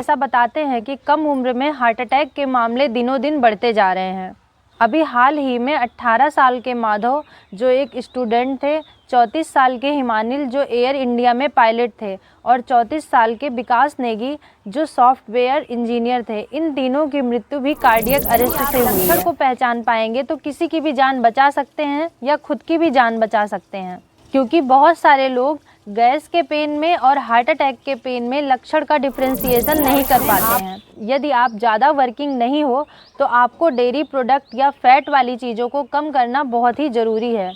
ऐसा बताते हैं कि कम उम्र में हार्ट अटैक के मामले दिनों दिन बढ़ते जा रहे हैं। अभी हाल ही में 18 साल के माधव जो एक स्टूडेंट थे, 34 साल के हिमानिल जो एयर इंडिया में पायलट थे और 34 साल के विकास नेगी जो सॉफ्टवेयर इंजीनियर थे, इन तीनों की मृत्यु भी कार्डियक अरेस्ट से हुई है। को पहचान पाएंगे तो किसी की भी जान बचा सकते हैं या खुद की भी जान बचा सकते हैं, क्योंकि बहुत सारे लोग गैस के पेन में और हार्ट अटैक के पेन में लक्षण का डिफ्रेंसिएशन नहीं कर पाते हैं। यदि आप ज़्यादा वर्किंग नहीं हो तो आपको डेयरी प्रोडक्ट या फैट वाली चीज़ों को कम करना बहुत ही ज़रूरी है।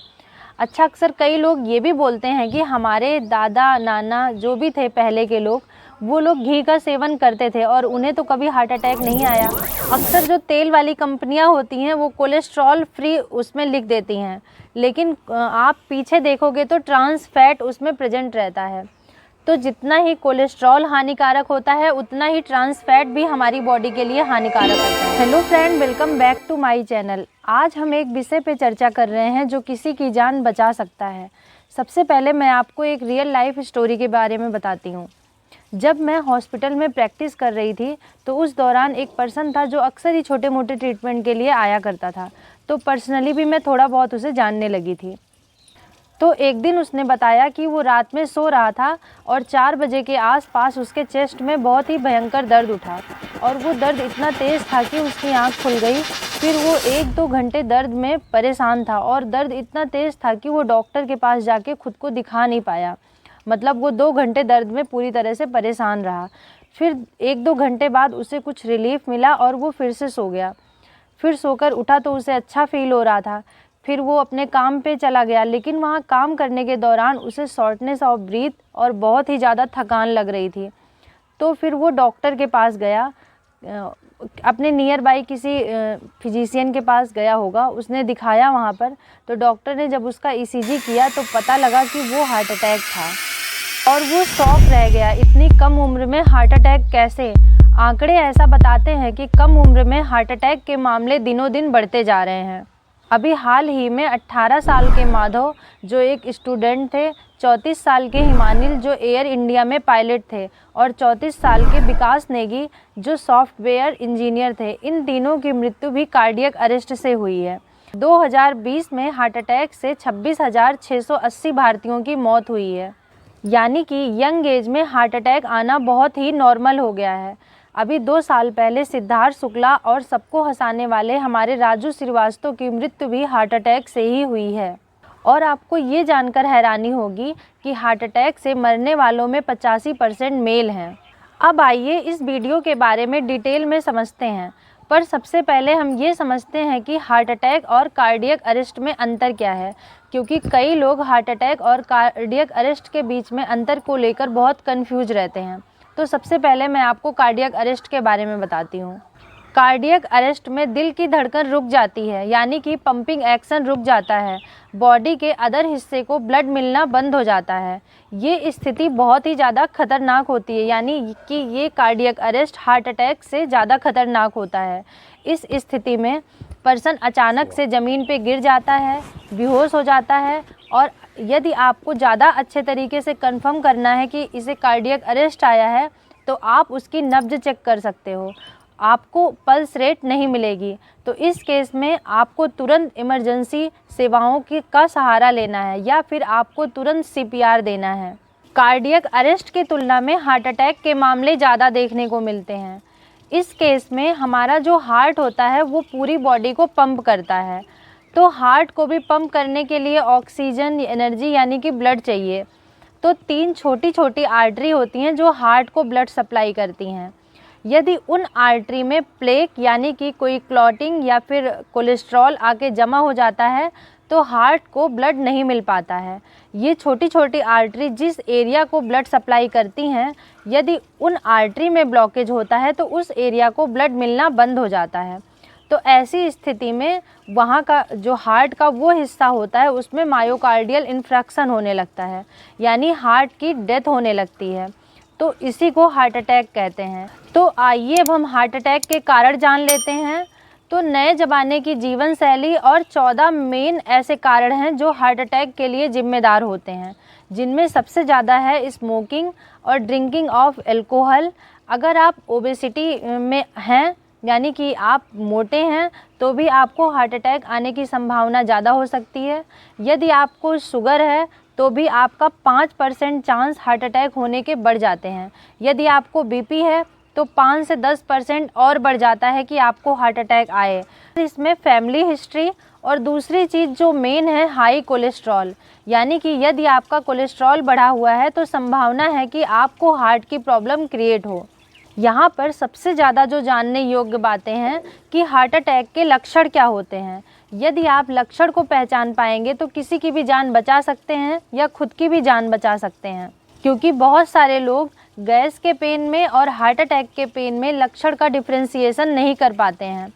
अच्छा, अक्सर कई लोग ये भी बोलते हैं कि हमारे दादा नाना जो भी थे पहले के लोग, वो लोग घी का सेवन करते थे और उन्हें तो कभी हार्ट अटैक नहीं आया। अक्सर जो तेल वाली कंपनियां होती हैं वो कोलेस्ट्रॉल फ्री उसमें लिख देती हैं, लेकिन आप पीछे देखोगे तो ट्रांस फैट उसमें प्रेजेंट रहता है। तो जितना ही कोलेस्ट्रॉल हानिकारक होता है उतना ही ट्रांस फैट भी हमारी बॉडी के लिए हानिकारक होता है। Hello friend, welcome back to my channel. आज हम एक विषय पे चर्चा कर रहे हैं जो किसी की जान बचा सकता है। सबसे पहले मैं आपको एक रियल लाइफ स्टोरी के बारे में बताती हूँ। जब मैं हॉस्पिटल में प्रैक्टिस कर रही थी तो उस दौरान एक पर्सन था जो अक्सर ही छोटे मोटे ट्रीटमेंट के लिए आया करता था। तो पर्सनली भी मैं थोड़ा बहुत उसे जानने लगी थी। तो एक दिन उसने बताया कि वो रात में सो रहा था और 4 बजे के आसपास उसके चेस्ट में बहुत ही भयंकर दर्द उठा और वो दर्द इतना तेज़ था कि उसकी आंख खुल गई। फिर वो 1-2 घंटे दर्द में परेशान था और दर्द इतना तेज़ था कि वो डॉक्टर के पास जाके खुद को दिखा नहीं पाया। मतलब वो 2 घंटे दर्द में पूरी तरह से परेशान रहा। फिर 1-2 घंटे बाद उसे कुछ रिलीफ मिला और वो फिर से सो गया। फिर सोकर उठा तो उसे अच्छा फील हो रहा था। फिर वो अपने काम पे चला गया, लेकिन वहाँ काम करने के दौरान उसे शॉर्टनेस ऑफ ब्रीथ और बहुत ही ज़्यादा थकान लग रही थी। तो फिर वो डॉक्टर के पास गया, अपने नियर बाई किसी फिजिशियन के पास गया होगा, उसने दिखाया वहाँ पर। तो डॉक्टर ने जब उसका ईसीजी किया तो पता लगा कि वो हार्ट अटैक था और वो शॉक रह गया। इतनी कम उम्र में हार्ट अटैक कैसे? आंकड़े ऐसा बताते हैं कि कम उम्र में हार्ट अटैक के मामले दिनों दिन बढ़ते जा रहे हैं। अभी हाल ही में 18 साल के माधव जो एक स्टूडेंट थे, 34 साल के हिमानिल जो एयर इंडिया में पायलट थे और 34 साल के विकास नेगी जो सॉफ्टवेयर इंजीनियर थे, इन तीनों की मृत्यु भी कार्डियक अरेस्ट से हुई है। 2020 में हार्ट अटैक से 26,680 भारतीयों की मौत हुई है। यानी कि यंग एज में हार्ट अटैक आना बहुत ही नॉर्मल हो गया है। अभी 2 साल पहले सिद्धार्थ शुक्ला और सबको हंसाने वाले हमारे राजू श्रीवास्तव की मृत्यु भी हार्ट अटैक से ही हुई है। और आपको ये जानकर हैरानी होगी कि हार्ट अटैक से मरने वालों में 85% मेल हैं। अब आइए इस वीडियो के बारे में डिटेल में समझते हैं, पर सबसे पहले हम ये समझते हैं कि हार्ट अटैक और कार्डियक अरेस्ट में अंतर क्या है, क्योंकि कई लोग हार्ट अटैक और कार्डियक अरेस्ट के बीच में अंतर को लेकर बहुत कंफ्यूज रहते हैं। तो सबसे पहले मैं आपको कार्डियक अरेस्ट के बारे में बताती हूँ। कार्डियक अरेस्ट में दिल की धड़कन रुक जाती है, यानी कि पंपिंग एक्शन रुक जाता है। बॉडी के अदर हिस्से को ब्लड मिलना बंद हो जाता है। ये स्थिति बहुत ही ज़्यादा खतरनाक होती है, यानी कि ये कार्डियक अरेस्ट हार्ट अटैक से ज़्यादा खतरनाक होता है। इस स्थिति में पर्सन अचानक से ज़मीन पे गिर जाता है, बेहोश हो जाता है। और यदि आपको ज़्यादा अच्छे तरीके से कंफर्म करना है कि इसे कार्डियक अरेस्ट आया है तो आप उसकी नब्ज चेक कर सकते हो। आपको पल्स रेट नहीं मिलेगी, तो इस केस में आपको तुरंत इमरजेंसी सेवाओं का सहारा लेना है या फिर आपको तुरंत सीपीआर देना है। कार्डियक अरेस्ट की तुलना में हार्ट अटैक के मामले ज़्यादा देखने को मिलते हैं। इस केस में हमारा जो हार्ट होता है वो पूरी बॉडी को पंप करता है, तो हार्ट को भी पंप करने के लिए ऑक्सीजन एनर्जी यानी कि ब्लड चाहिए। तो 3 छोटी छोटी आर्टरी होती हैं जो हार्ट को ब्लड सप्लाई करती हैं। यदि उन आर्टरी में प्लेक यानी कि कोई क्लॉटिंग या फिर कोलेस्ट्रॉल आके जमा हो जाता है तो हार्ट को ब्लड नहीं मिल पाता है। ये छोटी छोटी आर्टरी जिस एरिया को ब्लड सप्लाई करती हैं, यदि उन आर्टरी में ब्लॉकेज होता है तो उस एरिया को ब्लड मिलना बंद हो जाता है। तो ऐसी स्थिति में वहाँ का जो हार्ट का वो हिस्सा होता है उसमें मायोकार्डियल इन्फ्रैक्शन होने लगता है, यानी हार्ट की डेथ होने लगती है। तो इसी को हार्ट अटैक कहते हैं। तो आइए अब हम हार्ट अटैक के कारण जान लेते हैं। तो नए ज़माने की जीवन शैली और 14 मेन ऐसे कारण हैं जो हार्ट अटैक के लिए जिम्मेदार होते हैं, जिनमें सबसे ज़्यादा है स्मोकिंग और ड्रिंकिंग ऑफ एल्कोहल, अगर आप ओबेसिटी में हैं, यानी कि आप मोटे हैं, तो भी आपको हार्ट अटैक आने की संभावना ज़्यादा हो सकती है। यदि आपको शुगर है तो भी आपका 5% चांस हार्ट अटैक होने के बढ़ जाते हैं। यदि आपको बीपी है तो 5 से 10% और बढ़ जाता है कि आपको हार्ट अटैक आए। इसमें फैमिली हिस्ट्री और दूसरी चीज़ जो मेन है हाई कोलेस्ट्रॉल, यानी कि यदि आपका कोलेस्ट्रॉल बढ़ा हुआ है तो संभावना है कि आपको हार्ट की प्रॉब्लम क्रिएट हो। यहाँ पर सबसे ज़्यादा जो जानने योग्य बातें हैं कि हार्ट अटैक के लक्षण क्या होते हैं। यदि आप लक्षण को पहचान पाएंगे तो किसी की भी जान बचा सकते हैं या खुद की भी जान बचा सकते हैं, क्योंकि बहुत सारे लोग गैस के पेन में और हार्ट अटैक के पेन में लक्षण का डिफ्रेंसिएशन नहीं कर पाते हैं।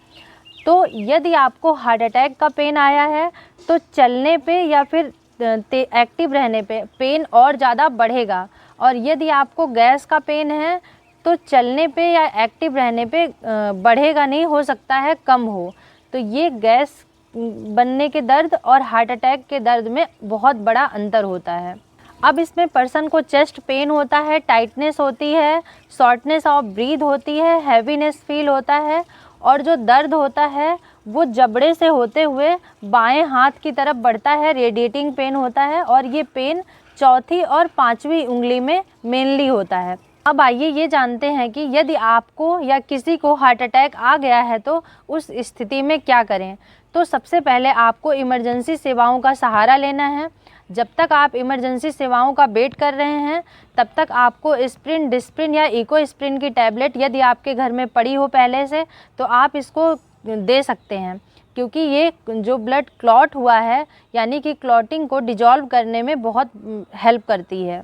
तो यदि आपको हार्ट अटैक का पेन आया है तो चलने पे या फिर एक्टिव रहने पे पेन और ज़्यादा बढ़ेगा, और यदि आपको गैस का पेन है तो चलने पे या एक्टिव रहने पे बढ़ेगा नहीं, हो सकता है कम हो। तो ये गैस बनने के दर्द और हार्ट अटैक के दर्द में बहुत बड़ा अंतर होता है। अब इसमें पर्सन को चेस्ट पेन होता है, टाइटनेस होती है, शॉर्टनेस ऑफ ब्रीथ होती है, हैवीनेस फील होता है, और जो दर्द होता है वो जबड़े से होते हुए बाएं हाथ की तरफ बढ़ता है, रेडिएटिंग पेन होता है, और ये पेन चौथी और पांचवी उंगली में मेनली होता है। अब आइए ये जानते हैं कि यदि आपको या किसी को हार्ट अटैक आ गया है तो उस स्थिति में क्या करें। तो सबसे पहले आपको इमरजेंसी सेवाओं का सहारा लेना है। जब तक आप इमरजेंसी सेवाओं का वेट कर रहे हैं तब तक आपको एस्प्रिन, डिस्प्रिन या इकोस्प्रिन की टैबलेट यदि आपके घर में पड़ी हो पहले से तो आप इसको दे सकते हैं, क्योंकि ये जो ब्लड क्लॉट हुआ है यानी कि क्लॉटिंग को डिजॉल्व करने में बहुत हेल्प करती है।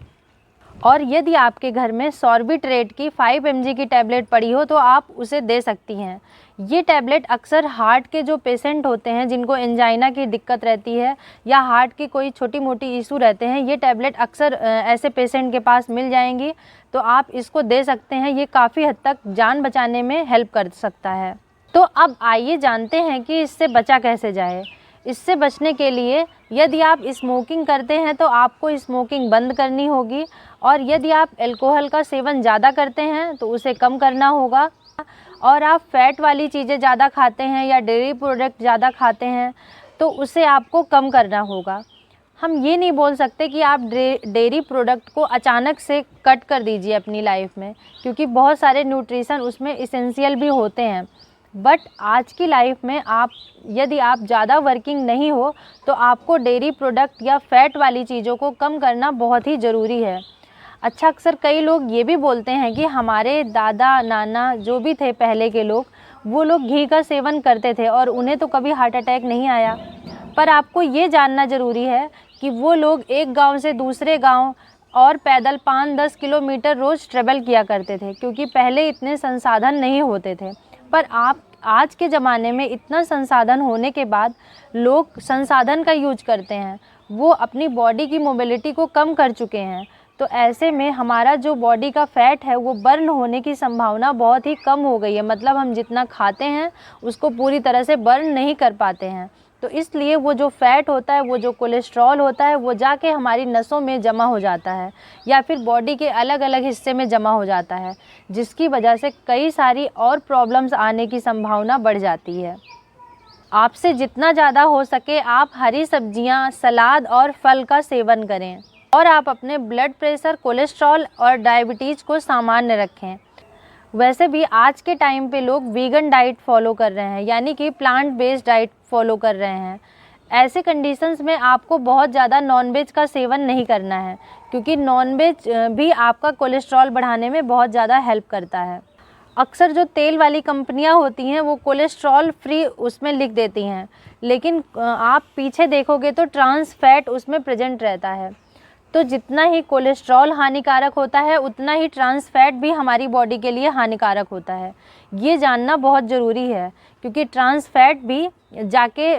और यदि आपके घर में सॉर्बिट्रेट की 5 mg की टैबलेट पड़ी हो तो आप उसे दे सकती हैं। ये टैबलेट अक्सर हार्ट के जो पेशेंट होते हैं जिनको एंजाइना की दिक्कत रहती है या हार्ट की कोई छोटी मोटी इशू रहते हैं, ये टैबलेट अक्सर ऐसे पेशेंट के पास मिल जाएंगी, तो आप इसको दे सकते हैं। ये काफ़ी हद तक जान बचाने में हेल्प कर सकता है। तो अब आइए जानते हैं कि इससे बचा कैसे जाए। इससे बचने के लिए यदि आप स्मोकिंग करते हैं तो आपको स्मोकिंग बंद करनी होगी, और यदि आप अल्कोहल का सेवन ज़्यादा करते हैं तो उसे कम करना होगा, और आप फैट वाली चीज़ें ज़्यादा खाते हैं या डेयरी प्रोडक्ट ज़्यादा खाते हैं तो उसे आपको कम करना होगा। हम ये नहीं बोल सकते कि आप डेयरी प्रोडक्ट को अचानक से कट कर दीजिए अपनी लाइफ में, क्योंकि बहुत सारे न्यूट्रिशन उसमें इसेंशियल भी होते हैं। बट आज की लाइफ में यदि आप ज़्यादा वर्किंग नहीं हो तो आपको डेयरी प्रोडक्ट या फैट वाली चीज़ों को कम करना बहुत ही ज़रूरी है। अच्छा, अक्सर कई लोग ये भी बोलते हैं कि हमारे दादा नाना जो भी थे पहले के लोग, वो लोग घी का सेवन करते थे और उन्हें तो कभी हार्ट अटैक नहीं आया। पर आपको ये जानना ज़रूरी है कि वो लोग एक गांव से दूसरे गांव और पैदल 5-10 किलोमीटर रोज़ ट्रेवल किया करते थे, क्योंकि पहले इतने संसाधन नहीं होते थे। पर आज के ज़माने में इतना संसाधन होने के बाद लोग संसाधन का यूज करते हैं, वो अपनी बॉडी की मोबिलिटी को कम कर चुके हैं। तो ऐसे में हमारा जो बॉडी का फ़ैट है वो बर्न होने की संभावना बहुत ही कम हो गई है। मतलब हम जितना खाते हैं उसको पूरी तरह से बर्न नहीं कर पाते हैं। तो इसलिए वो जो फ़ैट होता है, वो जो कोलेस्ट्रॉल होता है, वो जाके हमारी नसों में जमा हो जाता है या फिर बॉडी के अलग अलग हिस्से में जमा हो जाता है, जिसकी वजह से कई सारी और प्रॉब्लम्स आने की संभावना बढ़ जाती है। आपसे जितना ज़्यादा हो सके आप हरी सब्जियां, सलाद और फल का सेवन करें, और आप अपने ब्लड प्रेशर, कोलेस्ट्रॉल और डायबिटीज़ को सामान्य रखें। वैसे भी आज के टाइम पे लोग वीगन डाइट फॉलो कर रहे हैं, यानी कि प्लांट बेस्ड डाइट फॉलो कर रहे हैं। ऐसे कंडीशंस में आपको बहुत ज़्यादा नॉनवेज का सेवन नहीं करना है, क्योंकि नॉनवेज भी आपका कोलेस्ट्रॉल बढ़ाने में बहुत ज़्यादा हेल्प करता है। अक्सर जो तेल वाली कंपनियां होती हैं वो कोलेस्ट्रॉल फ्री उसमें लिख देती हैं, लेकिन आप पीछे देखोगे तो ट्रांस फैट उसमें प्रेजेंट रहता है। तो जितना ही कोलेस्ट्रॉल हानिकारक होता है उतना ही ट्रांस फैट भी हमारी बॉडी के लिए हानिकारक होता है। ये जानना बहुत ज़रूरी है, क्योंकि ट्रांस फैट भी जाके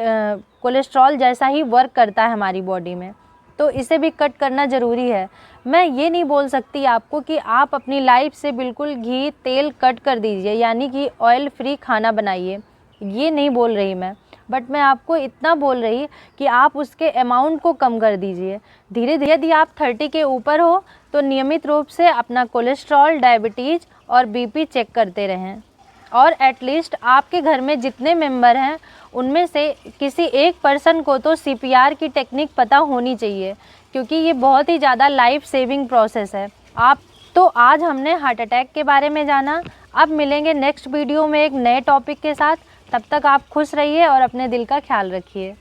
कोलेस्ट्रॉल जैसा ही वर्क करता है हमारी बॉडी में, तो इसे भी कट करना ज़रूरी है। मैं ये नहीं बोल सकती आपको कि आप अपनी लाइफ से बिल्कुल घी तेल कट कर दीजिए, यानी कि ऑयल फ्री खाना बनाइए, ये नहीं बोल रही मैं। बट मैं आपको इतना बोल रही कि आप उसके अमाउंट को कम कर दीजिए धीरे धीरे। यदि आप 30 के ऊपर हो तो नियमित रूप से अपना कोलेस्ट्रॉल, डायबिटीज़ और बीपी चेक करते रहें। और एटलीस्ट आपके घर में जितने मेंबर हैं उनमें से किसी एक पर्सन को तो सीपीआर की टेक्निक पता होनी चाहिए, क्योंकि ये बहुत ही ज़्यादा लाइफ सेविंग प्रोसेस है। आज हमने हार्ट अटैक के बारे में जाना। अब मिलेंगे नेक्स्ट वीडियो में एक नए टॉपिक के साथ। तब तक आप खुश रहिए और अपने दिल का ख्याल रखिए।